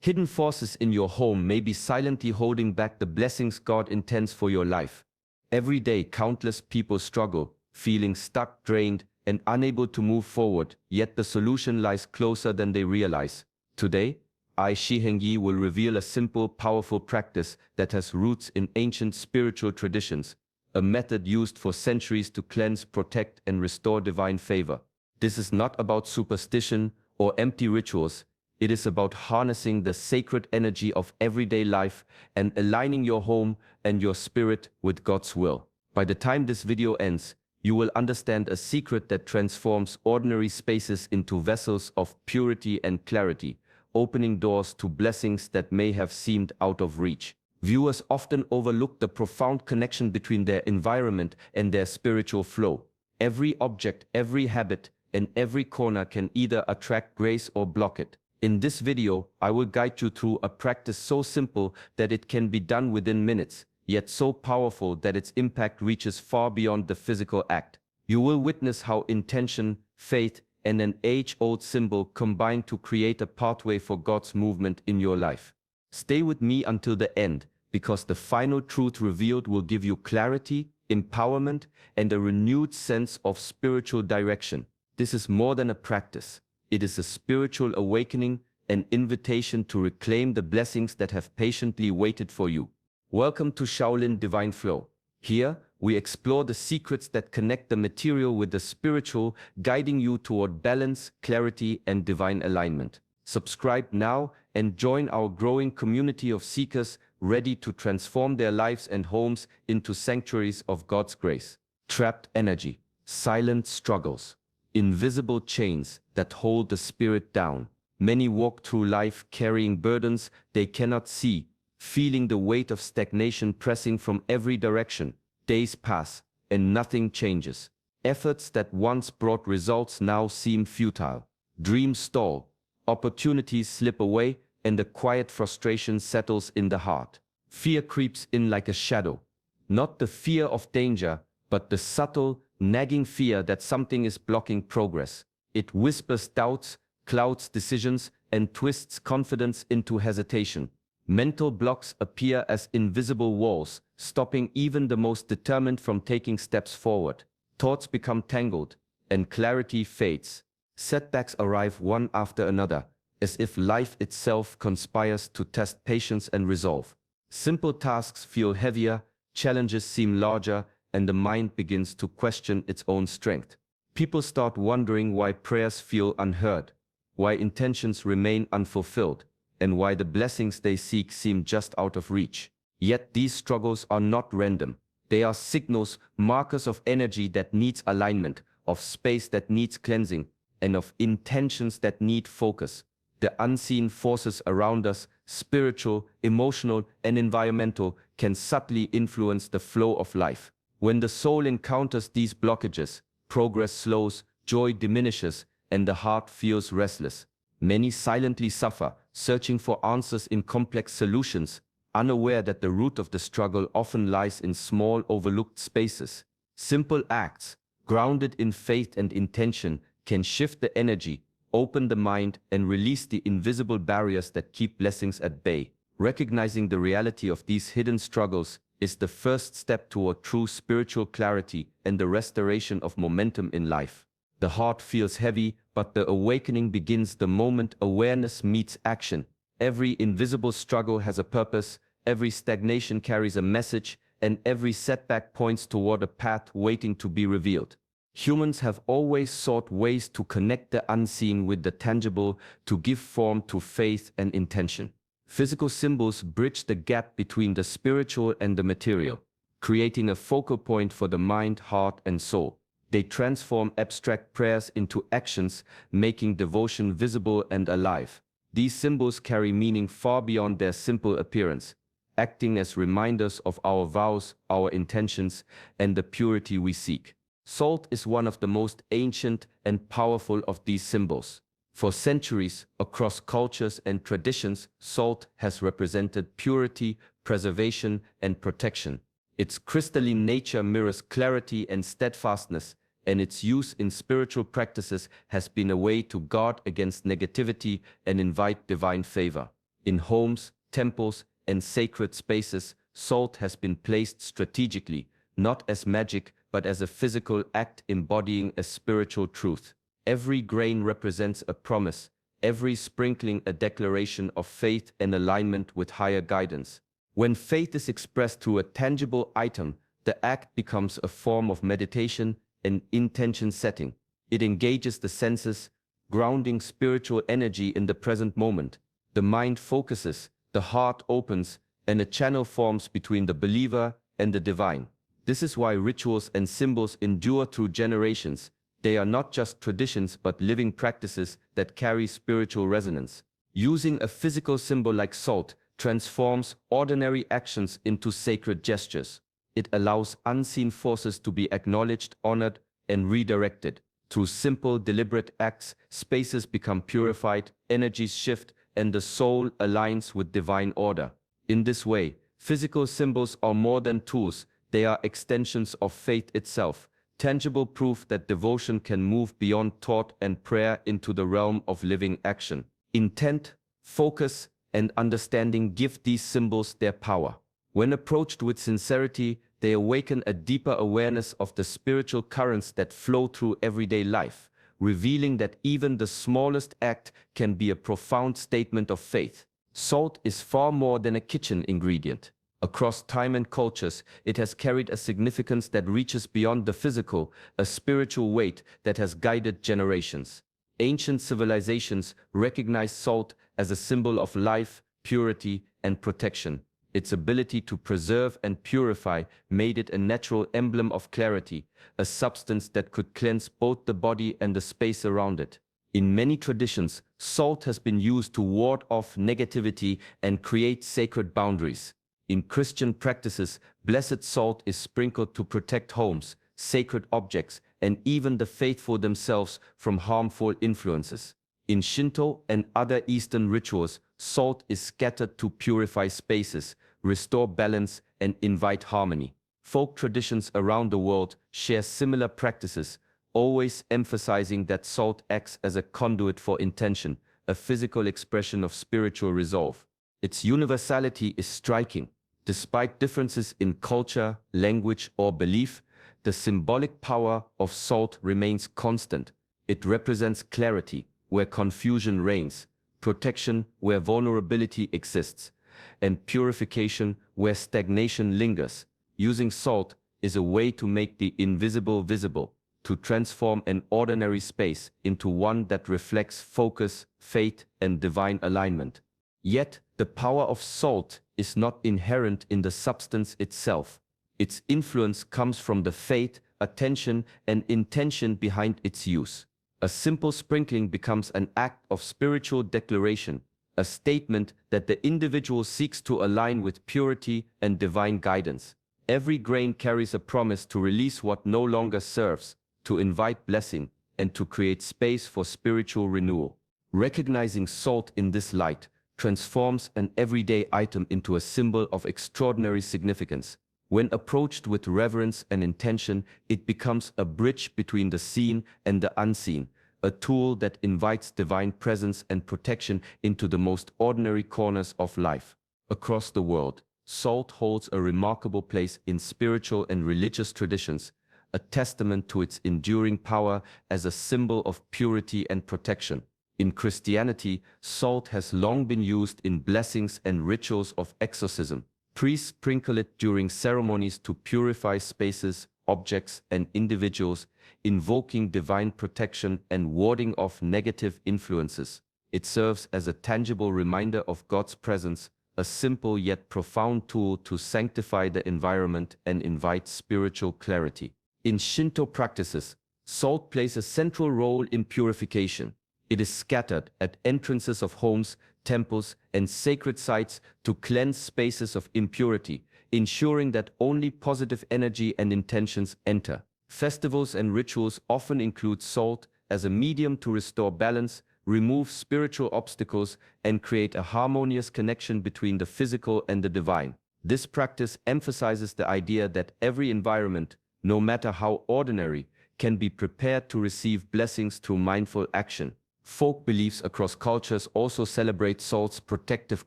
Hidden forces in your home may be silently holding back the blessings God intends for your life. Every day, countless people struggle, feeling stuck, drained, and unable to move forward, yet the solution lies closer than they realize. Today, I, Shi Heng Yi, will reveal a simple, powerful practice that has roots in ancient spiritual traditions, a method used for centuries to cleanse, protect, and restore divine favor. This is not about superstition or empty rituals. It is about harnessing the sacred energy of everyday life and aligning your home and your spirit with God's will. By the time this video ends, you will understand a secret that transforms ordinary spaces into vessels of purity and clarity, opening doors to blessings that may have seemed out of reach. Viewers often overlook the profound connection between their environment and their spiritual flow. Every object, every habit, and every corner can either attract grace or block it. In this video, I will guide you through a practice so simple that it can be done within minutes, yet so powerful that its impact reaches far beyond the physical act. You will witness how intention, faith, and an age-old symbol combine to create a pathway for God's movement in your life. Stay with me until the end, because the final truth revealed will give you clarity, empowerment, and a renewed sense of spiritual direction. This is more than a practice. It is a spiritual awakening, an invitation to reclaim the blessings that have patiently waited for you. Welcome to Shaolin Divine Flow. Here, we explore the secrets that connect the material with the spiritual, guiding you toward balance, clarity, and divine alignment. Subscribe now and join our growing community of seekers ready to transform their lives and homes into sanctuaries of God's grace. Trapped energy, silent struggles, invisible chains that hold the spirit down. Many walk through life carrying burdens they cannot see, feeling the weight of stagnation pressing from every direction. Days pass, and nothing changes. Efforts that once brought results now seem futile. Dreams stall, opportunities slip away, and a quiet frustration settles in the heart. Fear creeps in like a shadow. Not the fear of danger, but the subtle, nagging fear that something is blocking progress. It whispers doubts, clouds decisions, and twists confidence into hesitation. Mental blocks appear as invisible walls, stopping even the most determined from taking steps forward. Thoughts become tangled, and clarity fades. Setbacks arrive one after another, as if life itself conspires to test patience and resolve. Simple tasks feel heavier, challenges seem larger, and the mind begins to question its own strength. People start wondering why prayers feel unheard, why intentions remain unfulfilled, and why the blessings they seek seem just out of reach. Yet these struggles are not random. They are signals, markers of energy that needs alignment, of space that needs cleansing, and of intentions that need focus. The unseen forces around us, spiritual, emotional, and environmental, can subtly influence the flow of life. When the soul encounters these blockages, progress slows, joy diminishes, and the heart feels restless. Many silently suffer, searching for answers in complex solutions, unaware that the root of the struggle often lies in small, overlooked spaces. Simple acts, grounded in faith and intention, can shift the energy, open the mind, and release the invisible barriers that keep blessings at bay. Recognizing the reality of these hidden struggles is the first step toward true spiritual clarity and the restoration of momentum in life. The heart feels heavy, but the awakening begins the moment awareness meets action. Every invisible struggle has a purpose, every stagnation carries a message, and every setback points toward a path waiting to be revealed. Humans have always sought ways to connect the unseen with the tangible, to give form to faith and intention. Physical symbols bridge the gap between the spiritual and the material, creating a focal point for the mind, heart, and soul. They transform abstract prayers into actions, making devotion visible and alive. These symbols carry meaning far beyond their simple appearance, acting as reminders of our vows, our intentions, and the purity we seek. Salt is one of the most ancient and powerful of these symbols. For centuries, across cultures and traditions, salt has represented purity, preservation, and protection. Its crystalline nature mirrors clarity and steadfastness, and its use in spiritual practices has been a way to guard against negativity and invite divine favor. In homes, temples, and sacred spaces, salt has been placed strategically, not as magic, but as a physical act embodying a spiritual truth. Every grain represents a promise, every sprinkling a declaration of faith and alignment with higher guidance. When faith is expressed through a tangible item, the act becomes a form of meditation and intention setting. It engages the senses, grounding spiritual energy in the present moment. The mind focuses, the heart opens, and a channel forms between the believer and the divine. This is why rituals and symbols endure through generations. They are not just traditions but living practices that carry spiritual resonance. Using a physical symbol like salt transforms ordinary actions into sacred gestures. It allows unseen forces to be acknowledged, honored, and redirected. Through simple, deliberate acts, spaces become purified, energies shift, and the soul aligns with divine order. In this way, physical symbols are more than tools, they are extensions of faith itself, tangible proof that devotion can move beyond thought and prayer into the realm of living action. Intent, focus, and understanding give these symbols their power. When approached with sincerity, they awaken a deeper awareness of the spiritual currents that flow through everyday life, revealing that even the smallest act can be a profound statement of faith. Salt is far more than a kitchen ingredient. Across time and cultures, it has carried a significance that reaches beyond the physical, a spiritual weight that has guided generations. Ancient civilizations recognized salt as a symbol of life, purity, and protection. Its ability to preserve and purify made it a natural emblem of clarity, a substance that could cleanse both the body and the space around it. In many traditions, salt has been used to ward off negativity and create sacred boundaries. In Christian practices, blessed salt is sprinkled to protect homes, sacred objects, and even the faithful themselves from harmful influences. In Shinto and other Eastern rituals, salt is scattered to purify spaces, restore balance, and invite harmony. Folk traditions around the world share similar practices, always emphasizing that salt acts as a conduit for intention, a physical expression of spiritual resolve. Its universality is striking. Despite differences in culture, language, or belief, the symbolic power of salt remains constant. It represents clarity where confusion reigns, protection where vulnerability exists, and purification where stagnation lingers. Using salt is a way to make the invisible visible, to transform an ordinary space into one that reflects focus, faith, and divine alignment. Yet, the power of salt is not inherent in the substance itself. Its influence comes from the faith, attention, and intention behind its use. A simple sprinkling becomes an act of spiritual declaration, a statement that the individual seeks to align with purity and divine guidance. Every grain carries a promise to release what no longer serves, to invite blessing, and to create space for spiritual renewal. Recognizing salt in this light transforms an everyday item into a symbol of extraordinary significance. When approached with reverence and intention, it becomes a bridge between the seen and the unseen, a tool that invites divine presence and protection into the most ordinary corners of life. Across the world, salt holds a remarkable place in spiritual and religious traditions, a testament to its enduring power as a symbol of purity and protection. In Christianity, salt has long been used in blessings and rituals of exorcism. Priests sprinkle it during ceremonies to purify spaces, objects, and individuals, invoking divine protection and warding off negative influences. It serves as a tangible reminder of God's presence, a simple yet profound tool to sanctify the environment and invite spiritual clarity. In Shinto practices, salt plays a central role in purification. It is scattered at entrances of homes, temples, and sacred sites to cleanse spaces of impurity, ensuring that only positive energy and intentions enter. Festivals and rituals often include salt as a medium to restore balance, remove spiritual obstacles, and create a harmonious connection between the physical and the divine. This practice emphasizes the idea that every environment, no matter how ordinary, can be prepared to receive blessings through mindful action. Folk beliefs across cultures also celebrate salt's protective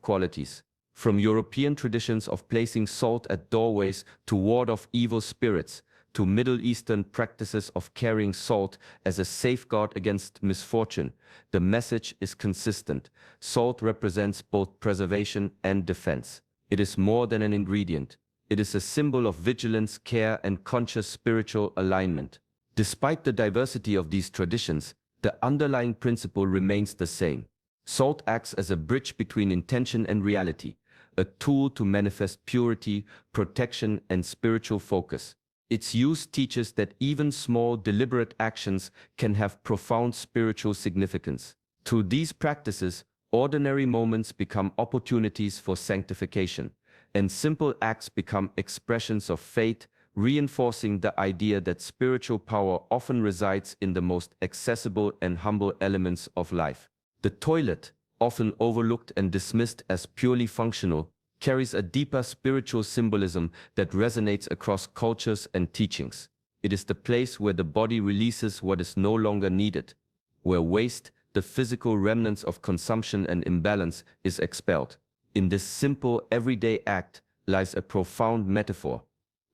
qualities. From European traditions of placing salt at doorways to ward off evil spirits, to Middle Eastern practices of carrying salt as a safeguard against misfortune, the message is consistent. Salt represents both preservation and defense. It is more than an ingredient. It is a symbol of vigilance, care, and conscious spiritual alignment. Despite the diversity of these traditions, the underlying principle remains the same. Salt acts as a bridge between intention and reality, a tool to manifest purity, protection, and spiritual focus. Its use teaches that even small, deliberate actions can have profound spiritual significance. Through these practices, ordinary moments become opportunities for sanctification, and simple acts become expressions of faith, reinforcing the idea that spiritual power often resides in the most accessible and humble elements of life. The toilet, often overlooked and dismissed as purely functional, carries a deeper spiritual symbolism that resonates across cultures and teachings. It is the place where the body releases what is no longer needed, where waste, the physical remnants of consumption and imbalance, is expelled. In this simple, everyday act lies a profound metaphor: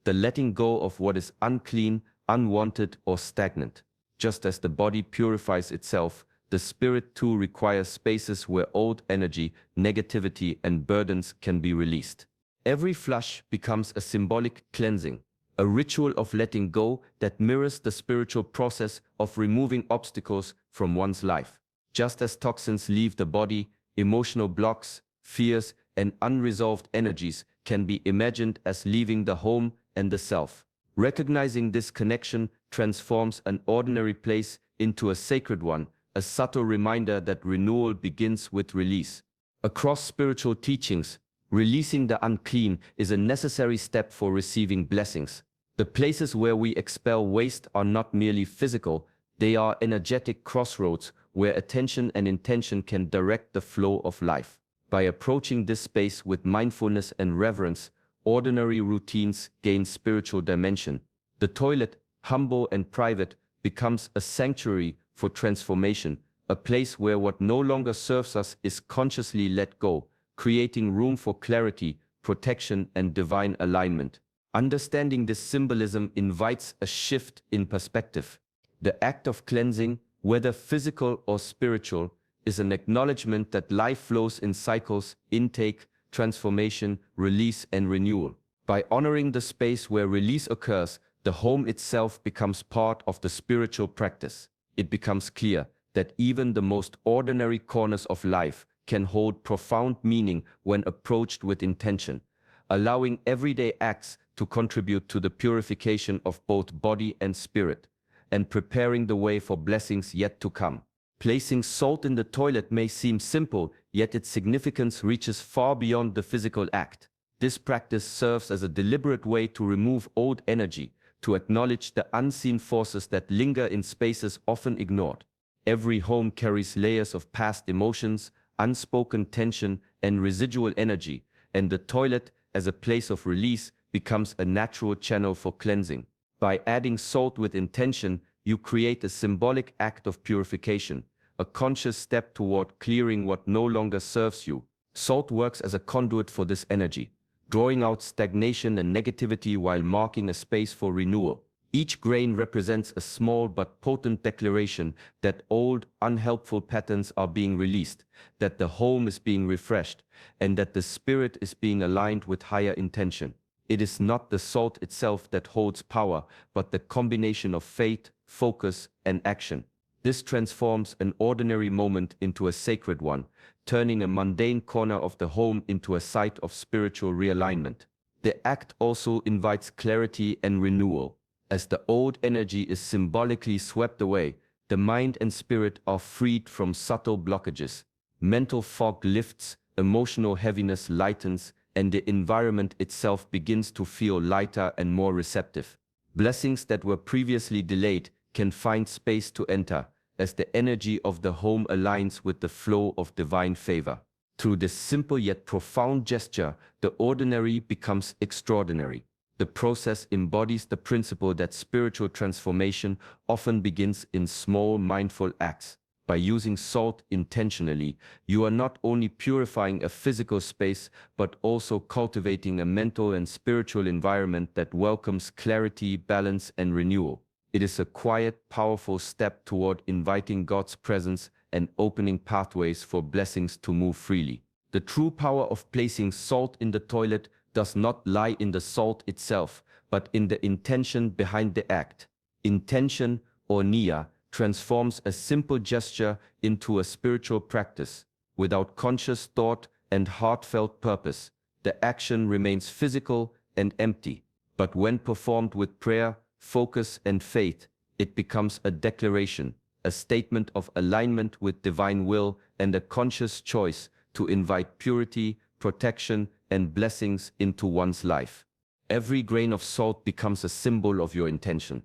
the letting go of what is unclean, unwanted, or stagnant. Just as the body purifies itself, the spirit too requires spaces where old energy, negativity, and burdens can be released. Every flush becomes a symbolic cleansing, a ritual of letting go that mirrors the spiritual process of removing obstacles from one's life. Just as toxins leave the body, emotional blocks, fears, and unresolved energies can be imagined as leaving the home and the self. Recognizing this connection transforms an ordinary place into a sacred one, a subtle reminder that renewal begins with release. Across spiritual teachings, releasing the unclean is a necessary step for receiving blessings. The places where we expel waste are not merely physical, they are energetic crossroads where attention and intention can direct the flow of life. By approaching this space with mindfulness and reverence, ordinary routines gain spiritual dimension. The toilet, humble and private, becomes a sanctuary for transformation, a place where what no longer serves us is consciously let go, creating room for clarity, protection, and divine alignment. Understanding this symbolism invites a shift in perspective. The act of cleansing, whether physical or spiritual, is an acknowledgement that life flows in cycles: intake, transformation, release, and renewal. By honoring the space where release occurs, the home itself becomes part of the spiritual practice. It becomes clear that even the most ordinary corners of life can hold profound meaning when approached with intention, allowing everyday acts to contribute to the purification of both body and spirit, and preparing the way for blessings yet to come. Placing salt in the toilet may seem simple, yet its significance reaches far beyond the physical act. This practice serves as a deliberate way to remove old energy, to acknowledge the unseen forces that linger in spaces often ignored. Every home carries layers of past emotions, unspoken tension, and residual energy, and the toilet, as a place of release, becomes a natural channel for cleansing. By adding salt with intention, you create a symbolic act of purification, a conscious step toward clearing what no longer serves you. Salt works as a conduit for this energy, drawing out stagnation and negativity while marking a space for renewal. Each grain represents a small but potent declaration that old, unhelpful patterns are being released, that the home is being refreshed, and that the spirit is being aligned with higher intention. It is not the salt itself that holds power, but the combination of faith, focus, and action. This transforms an ordinary moment into a sacred one, turning a mundane corner of the home into a site of spiritual realignment. The act also invites clarity and renewal. As the old energy is symbolically swept away, the mind and spirit are freed from subtle blockages. Mental fog lifts, emotional heaviness lightens, and the environment itself begins to feel lighter and more receptive. Blessings that were previously delayed can find space to enter, as the energy of the home aligns with the flow of divine favor. Through this simple yet profound gesture, the ordinary becomes extraordinary. The process embodies the principle that spiritual transformation often begins in small, mindful acts. By using salt intentionally, you are not only purifying a physical space, but also cultivating a mental and spiritual environment that welcomes clarity, balance, and renewal. It is a quiet, powerful step toward inviting God's presence and opening pathways for blessings to move freely. The true power of placing salt in the toilet does not lie in the salt itself, but in the intention behind the act. Intention, or niyyah, transforms a simple gesture into a spiritual practice. Without conscious thought and heartfelt purpose, the action remains physical and empty. But when performed with prayer, focus, and faith, it becomes a declaration, a statement of alignment with divine will, and a conscious choice to invite purity, protection, and blessings into one's life. Every grain of salt becomes a symbol of your intention.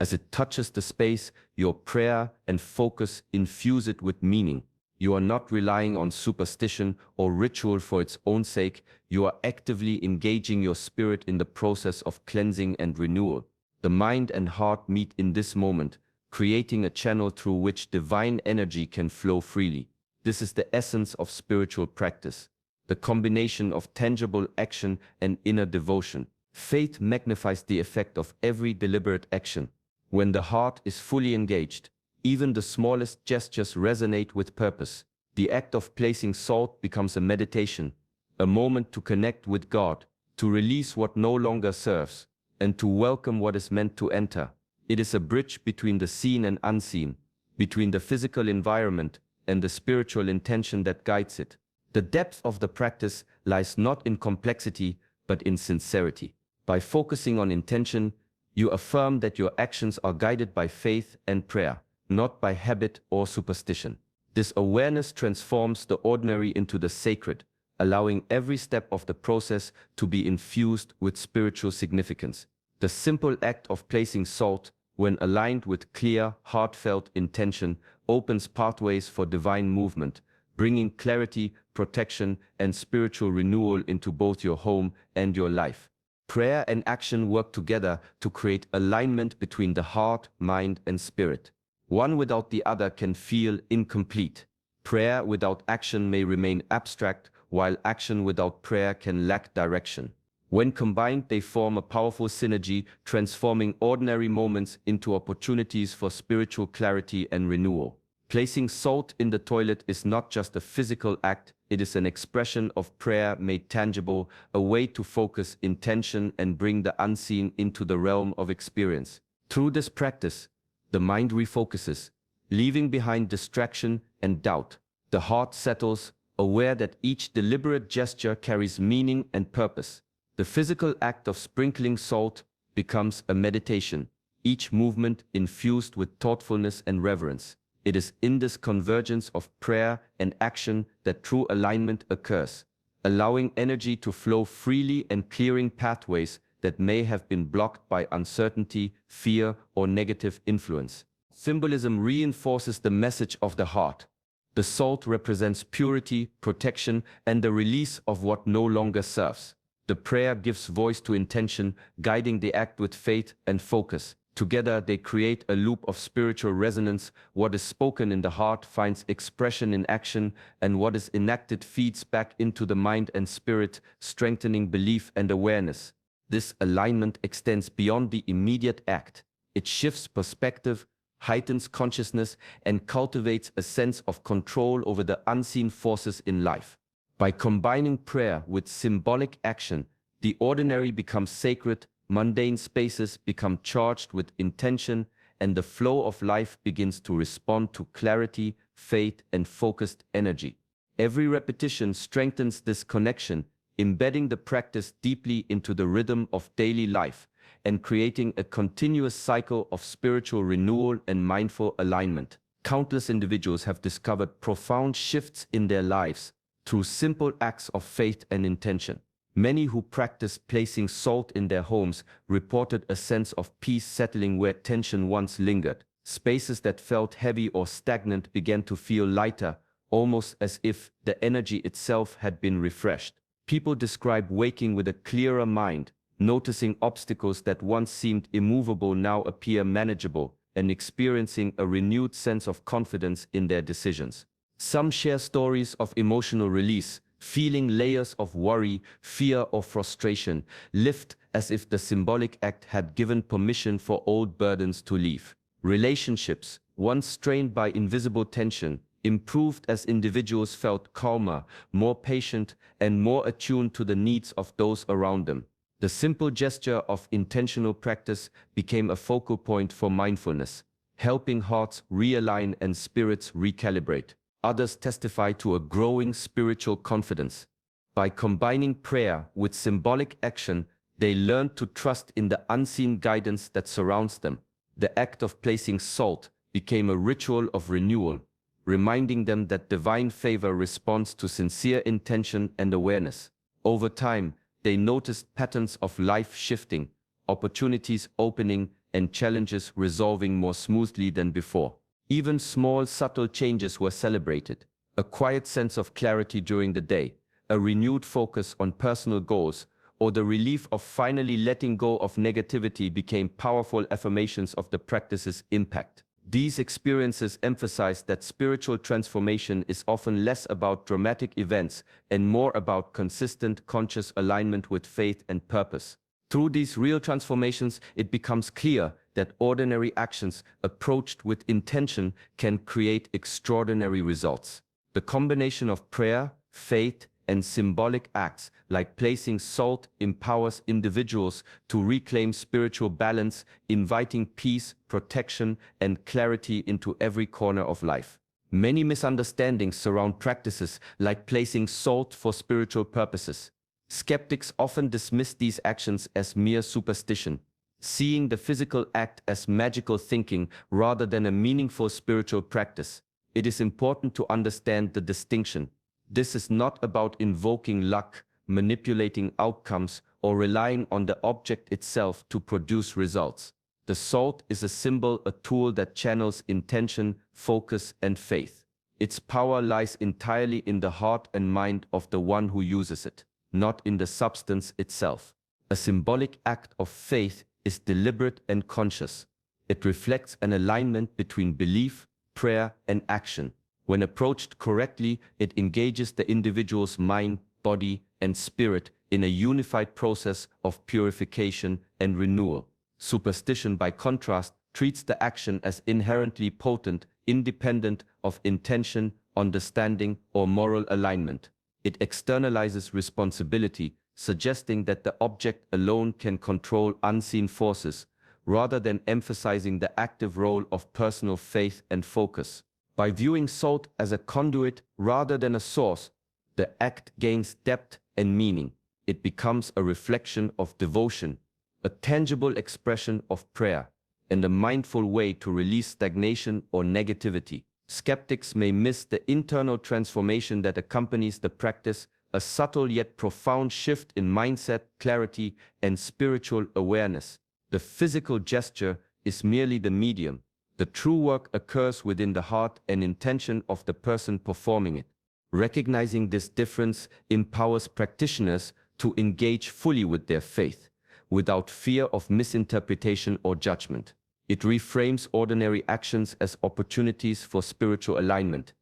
As it touches the space, your prayer and focus infuse it with meaning. You are not relying on superstition or ritual for its own sake. You are actively engaging your spirit in the process of cleansing and renewal. The mind and heart meet in this moment, creating a channel through which divine energy can flow freely. This is the essence of spiritual practice, the combination of tangible action and inner devotion. Faith magnifies the effect of every deliberate action. When the heart is fully engaged, even the smallest gestures resonate with purpose. The act of placing salt becomes a meditation, a moment to connect with God, to release what no longer serves, and to welcome what is meant to enter. It is a bridge between the seen and unseen, between the physical environment and the spiritual intention that guides it. The depth of the practice lies not in complexity, but in sincerity. By focusing on intention, you affirm that your actions are guided by faith and prayer, not by habit or superstition. This awareness transforms the ordinary into the sacred, allowing every step of the process to be infused with spiritual significance. The simple act of placing salt, when aligned with clear, heartfelt intention, opens pathways for divine movement, bringing clarity, protection, and spiritual renewal into both your home and your life. Prayer and action work together to create alignment between the heart, mind, and spirit. One without the other can feel incomplete. Prayer without action may remain abstract, while action without prayer can lack direction. When combined, they form a powerful synergy, transforming ordinary moments into opportunities for spiritual clarity and renewal. Placing salt in the toilet is not just a physical act, it is an expression of prayer made tangible, a way to focus intention and bring the unseen into the realm of experience. Through this practice, the mind refocuses, leaving behind distraction and doubt. The heart settles, aware that each deliberate gesture carries meaning and purpose. The physical act of sprinkling salt becomes a meditation, each movement infused with thoughtfulness and reverence. It is in this convergence of prayer and action that true alignment occurs, allowing energy to flow freely and clearing pathways that may have been blocked by uncertainty, fear, or negative influence. Symbolism reinforces the message of the heart. The salt represents purity, protection, and the release of what no longer serves. The prayer gives voice to intention, guiding the act with faith and focus. Together, they create a loop of spiritual resonance. What is spoken in the heart finds expression in action, and what is enacted feeds back into the mind and spirit, strengthening belief and awareness. This alignment extends beyond the immediate act. It shifts perspective, heightens consciousness, and cultivates a sense of control over the unseen forces in life. By combining prayer with symbolic action, the ordinary becomes sacred, mundane spaces become charged with intention, and the flow of life begins to respond to clarity, faith, and focused energy. Every repetition strengthens this connection, embedding the practice deeply into the rhythm of daily life and creating a continuous cycle of spiritual renewal and mindful alignment. Countless individuals have discovered profound shifts in their lives through simple acts of faith and intention. Many who practiced placing salt in their homes reported a sense of peace settling where tension once lingered. Spaces that felt heavy or stagnant began to feel lighter, almost as if the energy itself had been refreshed. People describe waking with a clearer mind, noticing obstacles that once seemed immovable now appear manageable, and experiencing a renewed sense of confidence in their decisions. Some share stories of emotional release, feeling layers of worry, fear, or frustration lift as if the symbolic act had given permission for old burdens to leave. Relationships, once strained by invisible tension, improved as individuals felt calmer, more patient, and more attuned to the needs of those around them. The simple gesture of intentional practice became a focal point for mindfulness, helping hearts realign and spirits recalibrate. Others testify to a growing spiritual confidence. By combining prayer with symbolic action, they learned to trust in the unseen guidance that surrounds them. The act of placing salt became a ritual of renewal, reminding them that divine favor responds to sincere intention and awareness. Over time, they noticed patterns of life shifting, opportunities opening, and challenges resolving more smoothly than before. Even small, subtle changes were celebrated. A quiet sense of clarity during the day, a renewed focus on personal goals, or the relief of finally letting go of negativity became powerful affirmations of the practice's impact. These experiences emphasize that spiritual transformation is often less about dramatic events and more about consistent, conscious alignment with faith and purpose. Through these real transformations, it becomes clear that ordinary actions approached with intention can create extraordinary results. The combination of prayer, faith, and symbolic acts like placing salt empowers individuals to reclaim spiritual balance, inviting peace, protection, and clarity into every corner of life. Many misunderstandings surround practices like placing salt for spiritual purposes. Skeptics often dismiss these actions as mere superstition, seeing the physical act as magical thinking rather than a meaningful spiritual practice. It is important to understand the distinction. This is not about invoking luck, manipulating outcomes, or relying on the object itself to produce results. The salt is a symbol, a tool that channels intention, focus, and faith. Its power lies entirely in the heart and mind of the one who uses it, not in the substance itself. A symbolic act of faith is deliberate and conscious. It reflects an alignment between belief, prayer, and action. When approached correctly, it engages the individual's mind, body, and spirit in a unified process of purification and renewal. Superstition, by contrast, treats the action as inherently potent, independent of intention, understanding, or moral alignment. It externalizes responsibility, suggesting that the object alone can control unseen forces, rather than emphasizing the active role of personal faith and focus. By viewing salt as a conduit rather than a source, the act gains depth and meaning. It becomes a reflection of devotion, a tangible expression of prayer, and a mindful way to release stagnation or negativity. Skeptics may miss the internal transformation that accompanies the practice, a subtle yet profound shift in mindset, clarity, and spiritual awareness. The physical gesture is merely the medium. The true work occurs within the heart and intention of the person performing it. Recognizing this difference empowers practitioners to engage fully with their faith, without fear of misinterpretation or judgment. It reframes ordinary actions as opportunities for spiritual alignment,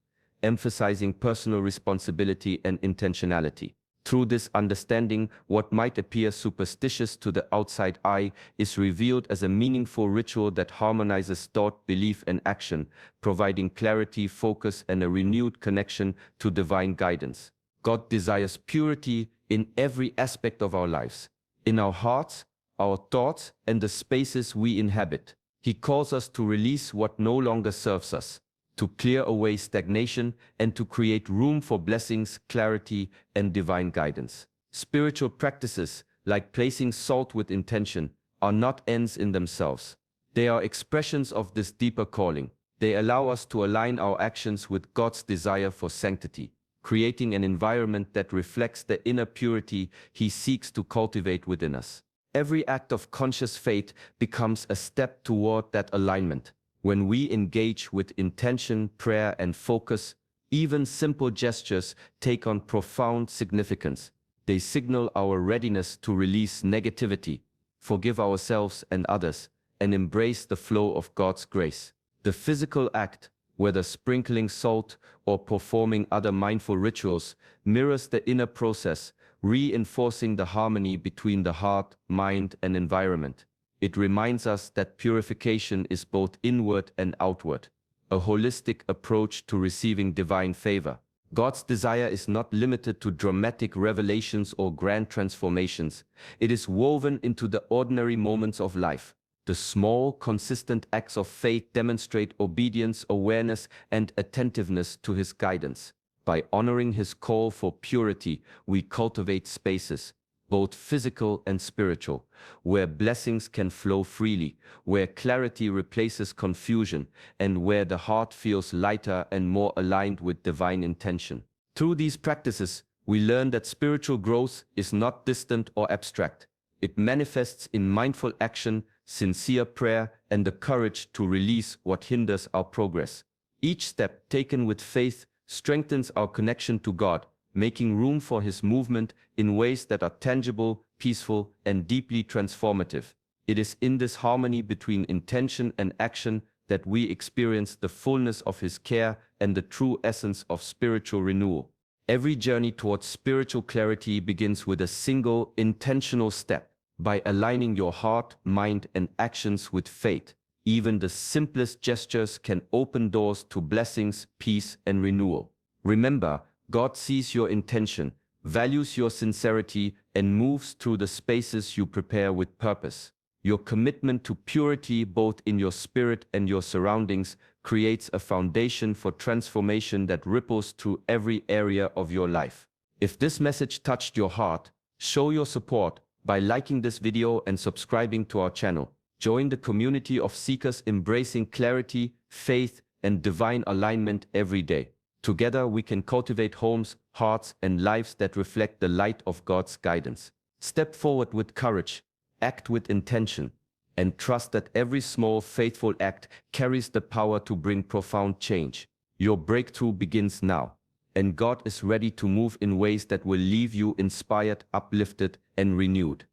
emphasizing personal responsibility and intentionality. Through this understanding, what might appear superstitious to the outside eye is revealed as a meaningful ritual that harmonizes thought, belief, and action, providing clarity, focus, and a renewed connection to divine guidance. God desires purity in every aspect of our lives, in our hearts, our thoughts, and the spaces we inhabit. He calls us to release what no longer serves us, to clear away stagnation, and to create room for blessings, clarity, and divine guidance. Spiritual practices, like placing salt with intention, are not ends in themselves. They are expressions of this deeper calling. They allow us to align our actions with God's desire for sanctity, creating an environment that reflects the inner purity He seeks to cultivate within us. Every act of conscious faith becomes a step toward that alignment. When we engage with intention, prayer, and focus, even simple gestures take on profound significance. They signal our readiness to release negativity, forgive ourselves and others, and embrace the flow of God's grace. The physical act, whether sprinkling salt or performing other mindful rituals, mirrors the inner process, reinforcing the harmony between the heart, mind, and environment. It reminds us that purification is both inward and outward, a holistic approach to receiving divine favor. God's desire is not limited to dramatic revelations or grand transformations. It is woven into the ordinary moments of life. The small, consistent acts of faith demonstrate obedience, awareness, and attentiveness to His guidance. By honoring His call for purity, we cultivate spaces, both physical and spiritual, where blessings can flow freely, where clarity replaces confusion, and where the heart feels lighter and more aligned with divine intention. Through these practices, we learn that spiritual growth is not distant or abstract. It manifests in mindful action, sincere prayer, and the courage to release what hinders our progress. Each step taken with faith strengthens our connection to God, making room for His movement in ways that are tangible, peaceful, and deeply transformative. It is in this harmony between intention and action that we experience the fullness of His care and the true essence of spiritual renewal. Every journey towards spiritual clarity begins with a single, intentional step. By aligning your heart, mind, and actions with faith, even the simplest gestures can open doors to blessings, peace, and renewal. Remember, God sees your intention, values your sincerity, and moves through the spaces you prepare with purpose. Your commitment to purity, both in your spirit and your surroundings, creates a foundation for transformation that ripples through every area of your life. If this message touched your heart, show your support by liking this video and subscribing to our channel. Join the community of seekers embracing clarity, faith, and divine alignment every day. Together we can cultivate homes, hearts, and lives that reflect the light of God's guidance. Step forward with courage, act with intention, and trust that every small, faithful act carries the power to bring profound change. Your breakthrough begins now, and God is ready to move in ways that will leave you inspired, uplifted, and renewed.